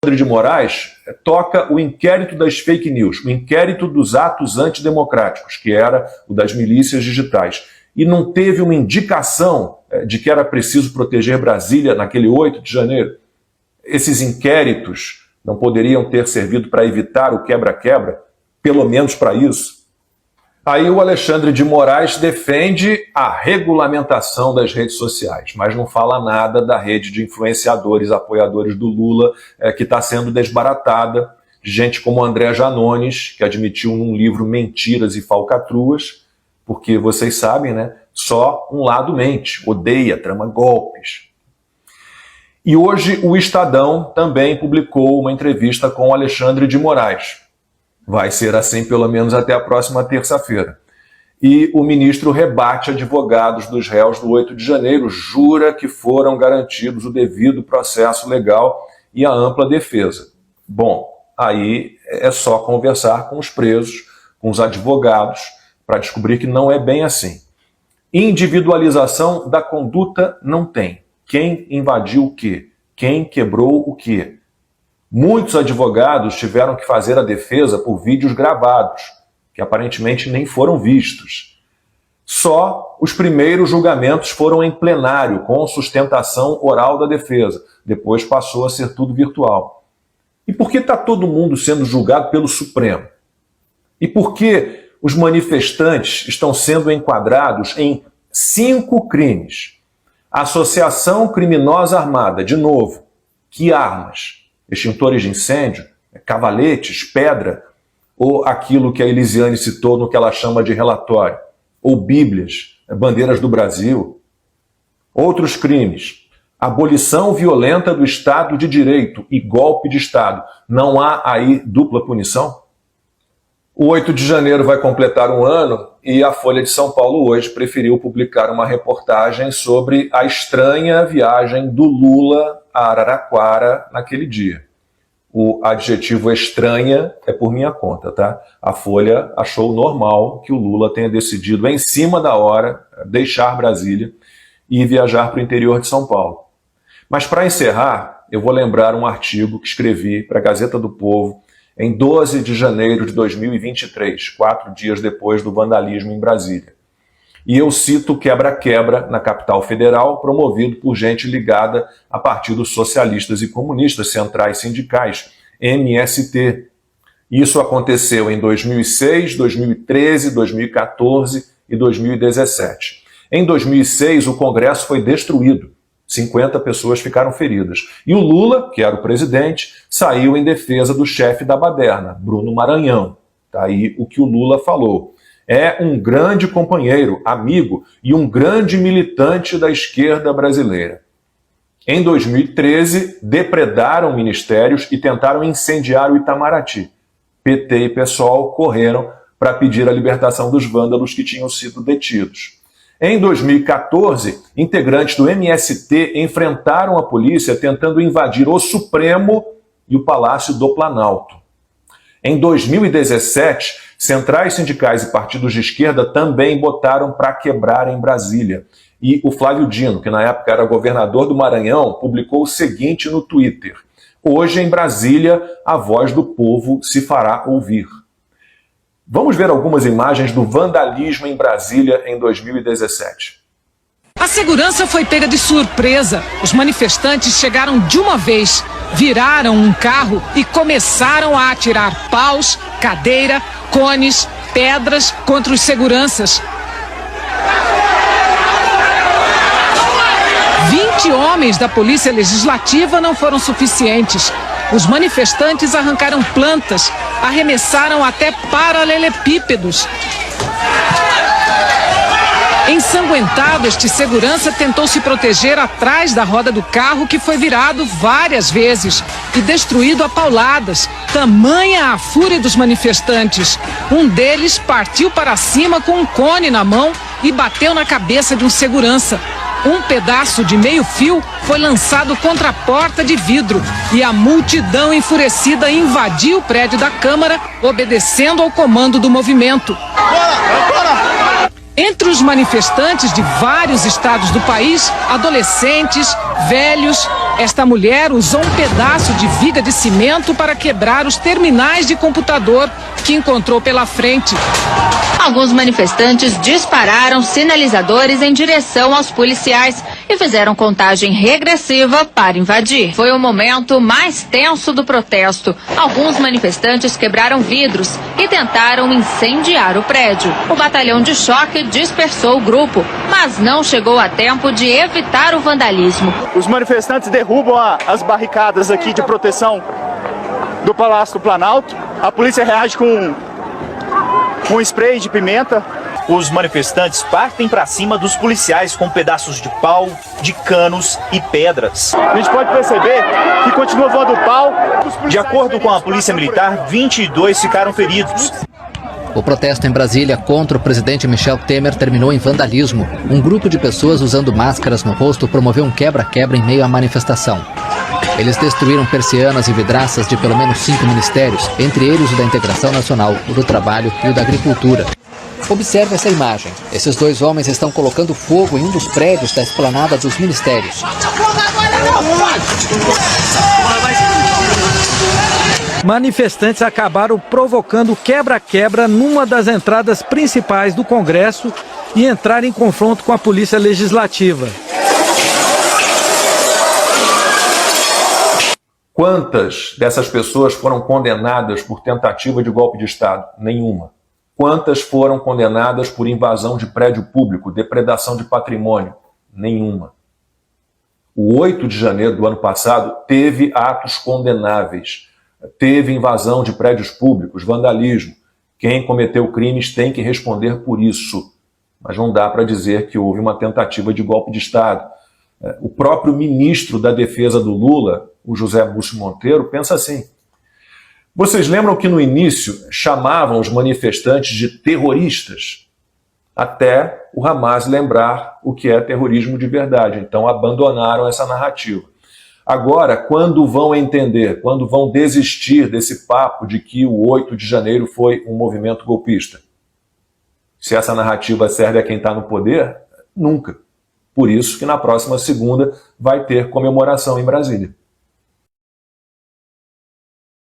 de Moraes toca o inquérito das fake news, o inquérito dos atos antidemocráticos, que era o das milícias digitais. E não teve uma indicação de que era preciso proteger Brasília naquele 8 de janeiro. Esses inquéritos não poderiam ter servido para evitar o quebra-quebra, pelo menos para isso. Aí o Alexandre de Moraes defende a regulamentação das redes sociais, mas não fala nada da rede de influenciadores, apoiadores do Lula, que está sendo desbaratada, de gente como André Janones, que admitiu num livro mentiras e falcatruas, porque vocês sabem, né? Só um lado mente, odeia, trama golpes. E hoje o Estadão também publicou uma entrevista com o Alexandre de Moraes. Vai ser assim pelo menos até a próxima terça-feira. E o ministro rebate advogados dos réus do 8 de janeiro, jura que foram garantidos o devido processo legal e a ampla defesa. Bom, aí é só conversar com os presos, com os advogados, para descobrir que não é bem assim. Individualização da conduta não tem. Quem invadiu o quê? Quem quebrou o quê? Muitos advogados tiveram que fazer a defesa por vídeos gravados, que aparentemente nem foram vistos. Só os primeiros julgamentos foram em plenário, com sustentação oral da defesa. Depois passou a ser tudo virtual. E por que está todo mundo sendo julgado pelo Supremo? E por que os manifestantes estão sendo enquadrados em 5 crimes? Associação criminosa armada, de novo. Que armas? Extintores de incêndio, cavaletes, pedra, ou aquilo que a Elisiane citou no que ela chama de relatório, ou bíblias, bandeiras do Brasil. Outros crimes, abolição violenta do Estado de Direito e golpe de Estado. Não há aí dupla punição? O 8 de janeiro vai completar um ano e a Folha de São Paulo hoje preferiu publicar uma reportagem sobre a estranha viagem do Lula a Araraquara naquele dia. O adjetivo estranha é por minha conta, tá? A Folha achou normal que o Lula tenha decidido, em cima da hora, deixar Brasília e viajar para o interior de São Paulo. Mas para encerrar, eu vou lembrar um artigo que escrevi para a Gazeta do Povo em 12 de janeiro de 2023, 4 dias depois do vandalismo em Brasília. E eu cito o quebra-quebra na capital federal, promovido por gente ligada a partidos socialistas e comunistas, centrais sindicais, MST. Isso aconteceu em 2006, 2013, 2014 e 2017. Em 2006, o Congresso foi destruído. 50 pessoas ficaram feridas. E o Lula, que era o presidente, saiu em defesa do chefe da baderna, Bruno Maranhão. Tá aí o que o Lula falou. É um grande companheiro, amigo e um grande militante da esquerda brasileira. Em 2013, depredaram ministérios e tentaram incendiar o Itamaraty. PT e PSOL correram para pedir a libertação dos vândalos que tinham sido detidos. Em 2014, integrantes do MST enfrentaram a polícia tentando invadir o Supremo e o Palácio do Planalto. Em 2017, centrais sindicais e partidos de esquerda também botaram para quebrar em Brasília. E o Flávio Dino, que na época era governador do Maranhão, publicou o seguinte no Twitter: hoje em Brasília, a voz do povo se fará ouvir. Vamos ver algumas imagens do vandalismo em Brasília em 2017. A segurança foi pega de surpresa. Os manifestantes chegaram de uma vez, viraram um carro e começaram a atirar paus, cadeira, cones, pedras contra os seguranças. 20 homens da Polícia Legislativa não foram suficientes. Os manifestantes arrancaram plantas, arremessaram até paralelepípedos. Ensanguentado, este segurança tentou se proteger atrás da roda do carro, que foi virado várias vezes e destruído a pauladas. Tamanha a fúria dos manifestantes. Um deles partiu para cima com um cone na mão e bateu na cabeça de um segurança. Um pedaço de meio fio foi lançado contra a porta de vidro e a multidão enfurecida invadiu o prédio da Câmara, obedecendo ao comando do movimento. Entre os manifestantes de vários estados do país, adolescentes, velhos, esta mulher usou um pedaço de viga de cimento para quebrar os terminais de computador que encontrou pela frente. Alguns manifestantes dispararam sinalizadores em direção aos policiais e fizeram contagem regressiva para invadir. Foi o momento mais tenso do protesto. Alguns manifestantes quebraram vidros e tentaram incendiar o prédio. O batalhão de choque dispersou o grupo, mas não chegou a tempo de evitar o vandalismo. Os manifestantes derrubam as barricadas aqui de proteção do Palácio do Planalto. A polícia reage com spray de pimenta. Os manifestantes partem para cima dos policiais com pedaços de pau, de canos e pedras. A gente pode perceber que continua voando pau. De acordo com a Polícia Militar, 22 ficaram feridos. O protesto em Brasília contra o presidente Michel Temer terminou em vandalismo. Um grupo de pessoas usando máscaras no rosto promoveu um quebra-quebra em meio à manifestação. Eles destruíram persianas e vidraças de pelo menos 5 ministérios, entre eles o da Integração Nacional, o do Trabalho e o da Agricultura. Observe essa imagem. Esses dois homens estão colocando fogo em um dos prédios da esplanada dos ministérios. Manifestantes acabaram provocando quebra-quebra numa das entradas principais do Congresso e entraram em confronto com a Polícia Legislativa. Quantas dessas pessoas foram condenadas por tentativa de golpe de Estado? Nenhuma. Quantas foram condenadas por invasão de prédio público, depredação de patrimônio? Nenhuma. O 8 de janeiro do ano passado teve atos condenáveis, teve invasão de prédios públicos, vandalismo. Quem cometeu crimes tem que responder por isso. Mas não dá para dizer que houve uma tentativa de golpe de Estado. O próprio ministro da Defesa do Lula, o José Múcio Monteiro, pensa assim. Vocês lembram que no início chamavam os manifestantes de terroristas? Até o Hamas lembrar o que é terrorismo de verdade. Então abandonaram essa narrativa. Agora, quando vão entender, quando vão desistir desse papo de que o 8 de janeiro foi um movimento golpista? Se essa narrativa serve a quem está no poder, nunca. Por isso que na próxima segunda vai ter comemoração em Brasília.